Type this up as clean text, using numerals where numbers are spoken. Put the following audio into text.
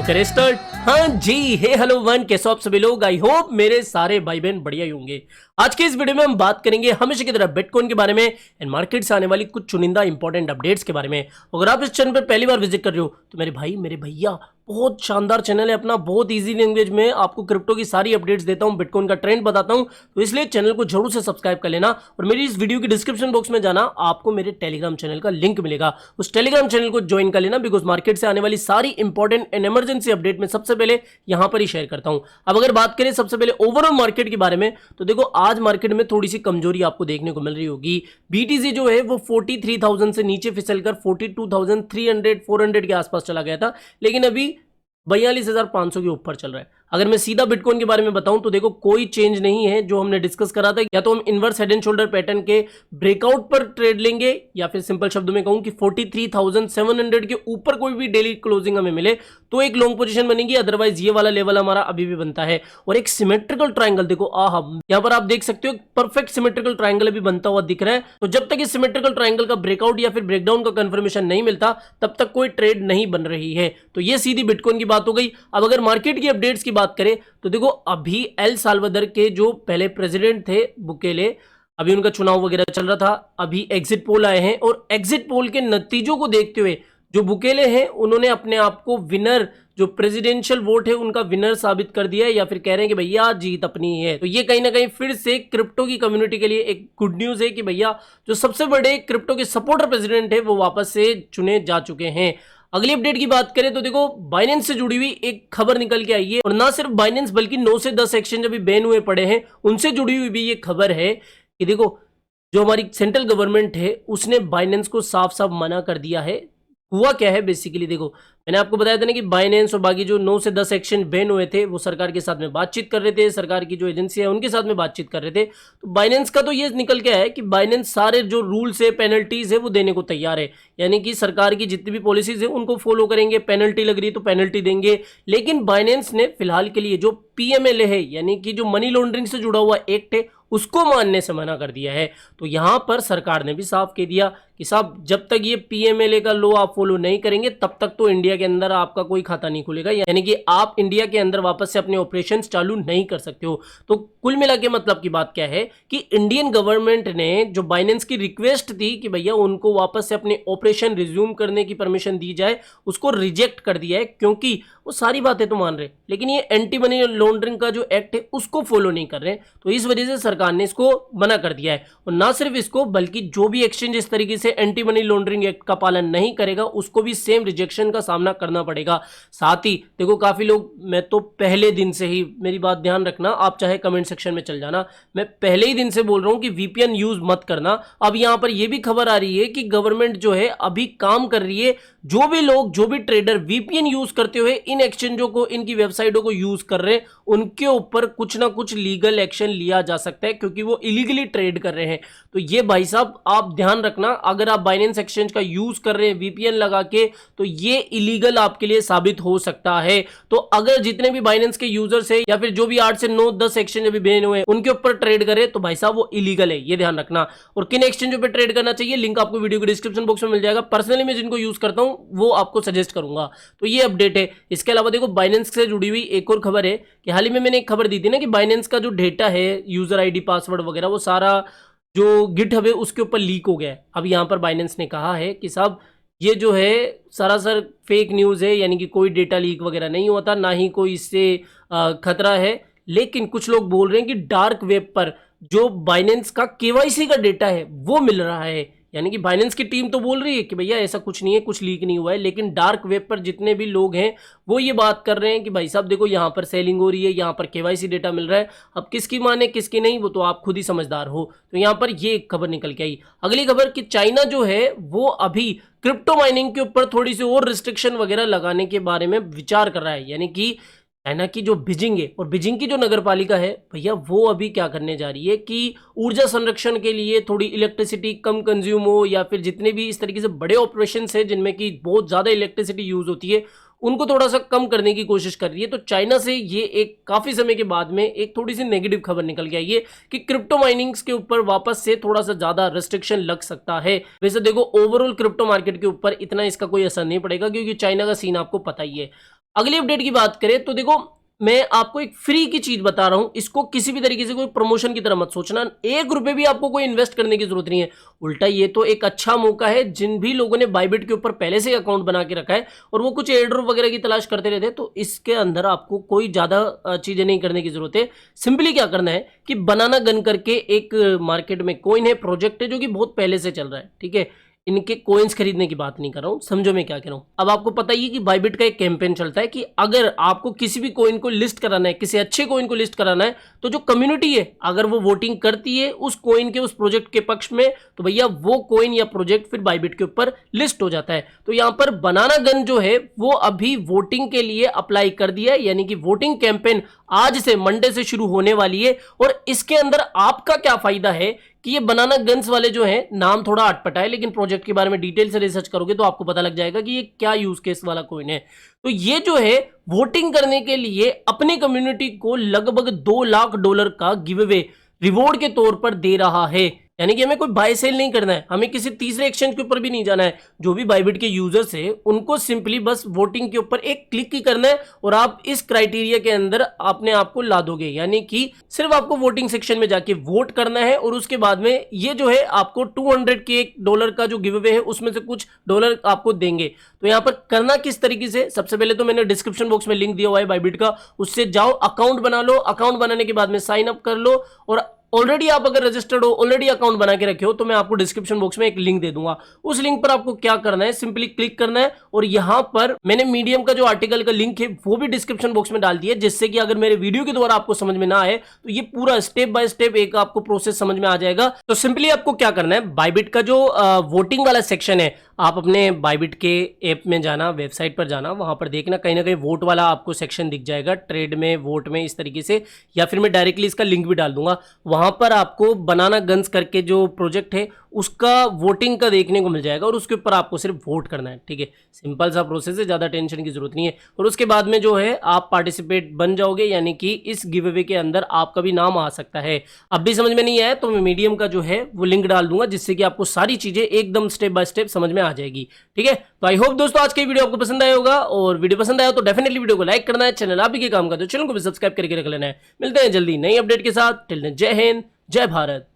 तो करें स्टार्ट। हाँ जी, हे हेलो वन, कैसे हो आप सभी लोग। आई होप मेरे सारे भाई बहन बढ़िया ही होंगे। आज के इस वीडियो में हम बात करेंगे हमेशा की तरह बिटकॉइन के बारे में एंड मार्केट से आने वाली कुछ चुनिंदा इंपॉर्टेंट अपडेट्स के बारे में। अगर आप इस चैनल पर पहली बार विजिट कर रहे हो तो मेरे भाई मेरे भैया, बहुत शानदार चैनल है अपना, बहुत इजी लैंग्वेज में आपको क्रिप्टो की सारी अपडेट्स देता हूं, बिटकॉइन का ट्रेंड बताता हूं, तो इसलिए चैनल को जरूर से सब्सक्राइब कर लेना। और मेरी इस वीडियो की डिस्क्रिप्शन बॉक्स में जाना, आपको मेरे टेलीग्राम चैनल का लिंक मिलेगा, उस टेलीग्राम चैनल को ज्वाइन कर लेना, बिकॉज मार्केट से आने वाली सारी इंपॉर्टेंट एंड इमरजेंसी अपडेट में सबसे पहले यहां पर ही शेयर करता हूं। अब अगर बात करें सबसे पहले ओवरऑल मार्केट के बारे में, तो देखो आज मार्केट में थोड़ी सी कमजोरी आपको देखने को मिल रही होगी। बीटीसी जो है वो 43,000 से नीचे फिसलकर 42,300 400 के आसपास चला गया था, लेकिन अभी 42,500 के ऊपर चल रहा है। अगर मैं सीधा बिटकॉइन के बारे में बताऊं तो देखो कोई चेंज नहीं है जो हमने डिस्कस करा था। या तो हम inverse head and shoulder pattern के ब्रेकआउट पर ट्रेड लेंगे, या फिर सिंपल शब्दों में कहूं कि 43,700 के ऊपर कोई भी डेली क्लोजिंग हमें मिले तो एक लॉन्ग पोजीशन बनेगी, अदरवाइज ये वाला लेवल हमारा अभी भी बनता है। और एक सिमेट्रिकल ट्राइंगल देखो, यहां पर आप देख सकते हो परफेक्ट सिमेट्रिकल ट्राइंगल अभी बनता हुआ दिख रहा है। तो जब तक इस सिमेट्रिकल ट्राइंगल का ब्रेकआउट या फिर ब्रेकडाउन का कंफर्मेशन नहीं मिलता तब तक कोई ट्रेड नहीं बन रही है। तो ये सीधी बिटकॉइन की बात हो गई। अब अगर मार्केट की अपडेट्स की बात करें तो देखो अभी एल साल्वाडोर के जो पहले प्रेसिडेंट थे बुकेले, अभी उनका चुनाव वगैरह चल रहा था, अभी एग्जिट पोल आए हैं और एग्जिट पोल के नतीजों को देखते हुए जो बुकेले हैं उन्होंने अपने आप को विनर, जो प्रेसिडेंशियल वोट है उनका विनर साबित कर दिया है, या फिर कह रहे हैं कि भैया जीत अपनी है। तो ये कहीं ना कहीं फिर से क्रिप्टो की कम्युनिटी के लिए एक गुड न्यूज है कि भैया जो सबसे बड़े क्रिप्टो के सपोर्टर प्रेसिडेंट है वो वापस से चुने जा चुके हैं। अगली अपडेट की बात करें तो देखो बाइनेंस से जुड़ी हुई एक खबर निकल के आई है, और ना सिर्फ बाइनेंस बल्कि 9 से 10 एक्सचेंज अभी बैन हुए पड़े हैं, उनसे जुड़ी हुई भी ये खबर है कि देखो जो हमारी सेंट्रल गवर्नमेंट है उसने बाइनेंस को साफ साफ मना कर दिया है। हुआ क्या है बेसिकली, देखो मैंने आपको बताया था ना कि बाइनेंस और बाकी जो 9 से 10 एक्सचेंज बैन हुए थे वो सरकार के साथ में बातचीत कर रहे थे, सरकार की जो एजेंसी है उनके साथ में बातचीत कर रहे थे। तो बाइनेंस का तो ये निकल के आया है कि बाइनेंस सारे जो रूल्स है, पेनल्टीज है वो देने को तैयार है, यानी कि सरकार की जितनी भी पॉलिसीज है उनको फॉलो करेंगे, पेनल्टी लग रही है तो पेनल्टी देंगे। लेकिन बाइनेंस ने फिलहाल के लिए जो पीएमएलए है, यानी कि जो मनी लॉन्ड्रिंग से जुड़ा हुआ एक्ट है, उसको मानने से मना कर दिया है। तो यहां पर सरकार ने भी साफ कह दिया कि साहब जब तक ये पीएमएलए का लॉ आप फॉलो नहीं करेंगे तब तक तो इंडिया के अंदर आपका कोई खाता नहीं खुलेगा, यानी कि आप इंडिया के अंदर वापस से अपने ऑपरेशंस चालू नहीं कर सकते हो। तो कुल मिला के मतलब की बात क्या है कि इंडियन गवर्नमेंट ने जो बाइनेंस की रिक्वेस्ट थी कि भैया उनको वापस से अपने ऑपरेशन रिज्यूम करने की परमिशन दी जाए, उसको रिजेक्ट कर दिया है, क्योंकि वो सारी बातें तो मान रहे लेकिन ये एंटी मनी लॉन्ड्रिंग का जो एक्ट है उसको फॉलो नहीं कर रहे। तो इस वजह से सरकार ने इसको मना कर दिया है। और ना सिर्फ इसको बल्कि जो भी एक्सचेंज इस तरीके से एंटी मनी लॉन्ड्रिंग एक्ट का पालन नहीं करेगा उसको भी सेम रिजेक्शन का सामना करना पड़ेगा। साथ ही देखो काफी लोग, मैं तो पहले दिन से ही, मेरी बात ध्यान रखना, आप चाहे कमेंट सेक्शन में चल जाना, मैं पहले ही दिन से बोल रहा हूं कि वीपीएन यूज मत करना। अब यहां पर यह भी खबर आ रही है कि गवर्नमेंट जो है अभी काम कर रही है, जो भी लोग, जो भी ट्रेडर वीपीएन यूज करते हुए इन एक्सचेंजों को, इनकी वेबसाइटों को यूज कर रहे हैं, उनके ऊपर कुछ ना कुछ लीगल एक्शन लिया जा सकता है, क्योंकि वो इलीगली ट्रेड कर रहे हैं। तो ये भाई साहब आप ध्यान रखना, अगर आप बाइनेंस एक्सचेंज का यूज कर रहे हैं वीपीएन लगा के तो ये इलीगल आपके लिए साबित हो सकता है। तो अगर जितने भी बाइनेंस के यूजर्स है या फिर जो भी 8 से 9 10 एक्सचेंज अभी बैन हुए उनके ऊपर ट्रेड करे तो भाई साहब वो इलीगल है, ये ध्यान रखना। और किन एक्सचेंजों पे ट्रेड करना चाहिए लिंक आपको वीडियो के डिस्क्रिप्शन बॉक्स में मिल जाएगा। पर्सनली मैं जिनको यूज करता हूं वो आपको सजेस्ट करूंगा। तो ये अपडेट है। इसके अलावा देखो बाइनेंस से जुड़ी हुई एक और खबर है कि हाल ही में मैंने एक खबर दी थी ना कि बाइनेंस का जो डेटा है, यूजर आईडी, पासवर्ड वगैरह, वो सारा जो गिटहब है उसके ऊपर लीक हो गया है। अब यहां पर बाइनेंस ने कहा है कि साहब ये जो है सरासर फेक न्यूज़ है, यानी कि कोई डेटा लीक वगैरह नहीं होता, ना ही कोई इससे खतरा है। लेकिन कुछ लोग बोल रहे हैं कि डार्क वेब पर जो बाइनेंस का केवाईसी का डेटा है वो मिल रहा है, यानी कि बाइनेंस की टीम तो बोल रही है कि भैया ऐसा कुछ नहीं है, कुछ लीक नहीं हुआ है, लेकिन डार्क वेब पर जितने भी लोग हैं वो ये बात कर रहे हैं कि भाई साहब देखो यहाँ पर सेलिंग हो रही है, यहाँ पर केवाईसी डेटा मिल रहा है। अब किसकी माने किसकी नहीं वो तो आप खुद ही समझदार हो। तो यहाँ पर ये खबर निकल के आई। अगली खबर कि चाइना जो है वो अभी क्रिप्टो माइनिंग के ऊपर थोड़ी सी और रिस्ट्रिक्शन वगैरह लगाने के बारे में विचार कर रहा है, यानी कि चाइना की जो बीजिंग है और बीजिंग की जो नगर पालिका है भैया वो अभी क्या करने जा रही है कि ऊर्जा संरक्षण के लिए थोड़ी इलेक्ट्रिसिटी कम कंज्यूम हो, या फिर जितने भी इस तरीके से बड़े ऑपरेशन है जिनमें कि बहुत ज़्यादा इलेक्ट्रिसिटी यूज होती है उनको थोड़ा सा कम करने की कोशिश कर रही है। तो चाइना से ये एक काफ़ी समय के बाद में एक थोड़ी सी नेगेटिव खबर निकल के आई है कि क्रिप्टो माइनिंग्स के ऊपर वापस से थोड़ा सा ज़्यादा रेस्ट्रिक्शन लग सकता है। वैसे देखो ओवरऑल क्रिप्टो मार्केट के ऊपर इतना इसका कोई असर नहीं पड़ेगा क्योंकि चाइना का सीन आपको पता ही है। अगली अपडेट की बात करें तो देखो, मैं आपको एक फ्री की चीज बता रहा हूं, इसको किसी भी तरीके से कोई प्रमोशन की तरह मत सोचना। 1 रुपए भी आपको कोई इन्वेस्ट करने की जरूरत नहीं है। उल्टा ये तो एक अच्छा मौका है, जिन भी लोगों ने बाइबिट के ऊपर पहले से अकाउंट बना के रखा है और वो कुछ एयर ड्रॉप वगैरह की तलाश करते रहते हैं, तो इसके अंदर आपको कोई ज्यादा चीजें नहीं करने की जरूरत है। सिंपली क्या करना है कि बनाना गन करके एक मार्केट में कोइन है, प्रोजेक्ट है, जो कि बहुत पहले से चल रहा है, ठीक है। इनके कोइंस खरीदने की बात नहीं कर रहा हूं, समझो मैं क्या कह रहा हूं। अब आपको पता ही है कि बाइबिट का एक कैंपेन चलता है कि अगर आपको किसी भी कोइन को लिस्ट कराना है, किसी अच्छे कोइन को लिस्ट कराना है, तो जो कम्युनिटी है अगर वो वोटिंग करती है उस कोइन के, उस प्रोजेक्ट के पक्ष में, तो भैया वो कोइन या प्रोजेक्ट फिर बाइबिट के ऊपर लिस्ट हो जाता है। तो यहां पर बनाना गन जो है वो अभी वोटिंग के लिए अप्लाई कर दिया है, यानी कि वोटिंग कैंपेन आज से, मंडे से शुरू होने वाली है। और इसके अंदर आपका क्या फायदा है कि ये बनाना गन्स वाले जो हैं, नाम थोड़ा अटपटा है, लेकिन प्रोजेक्ट के बारे में डिटेल से रिसर्च करोगे तो आपको पता लग जाएगा कि ये क्या यूज केस वाला कोइन है। तो ये जो है वोटिंग करने के लिए अपनी कम्युनिटी को लगभग $2 लाख का गिव अवे रिवॉर्ड के तौर पर दे रहा है। यानी कि हमें कोई बाय सेल नहीं करना है, हमें किसी तीसरे एक्सचेंज के ऊपर भी नहीं जाना है। जो भी बाइबिट के यूजर्स है उनको सिंपली बस वोटिंग के ऊपर एक क्लिक ही करना है और आप इस क्राइटेरिया के अंदर अपने आप को ला दोगे। यानी कि सिर्फ आपको वोटिंग सेक्शन में जाके वोट करना है और उसके बाद में ये जो है आपको 200 के डॉलर का जो गिव अवे है उसमें से कुछ डॉलर आपको देंगे। तो यहाँ पर करना किस तरीके से, सबसे पहले तो मैंने डिस्क्रिप्शन बॉक्स में लिंक दिया हुआ है बाइबिट का, उससे जाओ, अकाउंट बना लो। अकाउंट बनाने के बाद में साइन अप कर लो और ऑलरेडी आप अगर रजिस्टर्ड हो, ऑलरेडी अकाउंट बना के रखे हो, तो मैं आपको डिस्क्रिप्शन बॉक्स में एक लिंक दे दूंगा। उस लिंक पर आपको क्या करना है, सिंपली क्लिक करना है और यहां पर मैंने मीडियम का जो आर्टिकल का लिंक है वो भी डिस्क्रिप्शन बॉक्स में डाल दिया, जिससे कि अगर मेरे वीडियो के द्वारा आपको समझ में ना आए तो ये पूरा स्टेप बाय स्टेप एक आपको प्रोसेस समझ में आ जाएगा। तो सिंपली आपको क्या करना है, बाइबिट का जो वोटिंग वाला सेक्शन है, आप अपने बाइबिट के ऐप में जाना, वेबसाइट पर जाना, वहां पर देखना कहीं ना कहीं वोट वाला आपको सेक्शन दिख जाएगा, ट्रेड में, वोट में, इस तरीके से। या फिर मैं डायरेक्टली इसका लिंक भी डाल दूंगा। वहां पर आपको बनाना गन्स करके जो प्रोजेक्ट है उसका वोटिंग का देखने को मिल जाएगा और उसके ऊपर आपको सिर्फ वोट करना है, ठीक है। सिंपल सा प्रोसेस है, ज्यादा टेंशन की जरूरत नहीं है। और उसके बाद में जो है आप पार्टिसिपेट बन जाओगे, यानी कि इस गिव अवे के अंदर आपका भी नाम आ सकता है। अब भी समझ में नहीं आया तो मैं मीडियम का जो है वो लिंक डाल दूंगा, जिससे कि आपको सारी चीजें एकदम स्टेप बाय स्टेप समझ में आ जाएगी, ठीक है। तो आई होप दोस्तों आज की वीडियो आपको पसंद आया होगा, और वीडियो पसंद आया तो डेफिनेटली वीडियो को लाइक करना है। चैनल आप ही के काम का तो चैनल को भी सब्सक्राइब करके रख लेना है। मिलते हैं जल्दी नई अपडेट के साथ। टिल देन जय हिंद, जय भारत।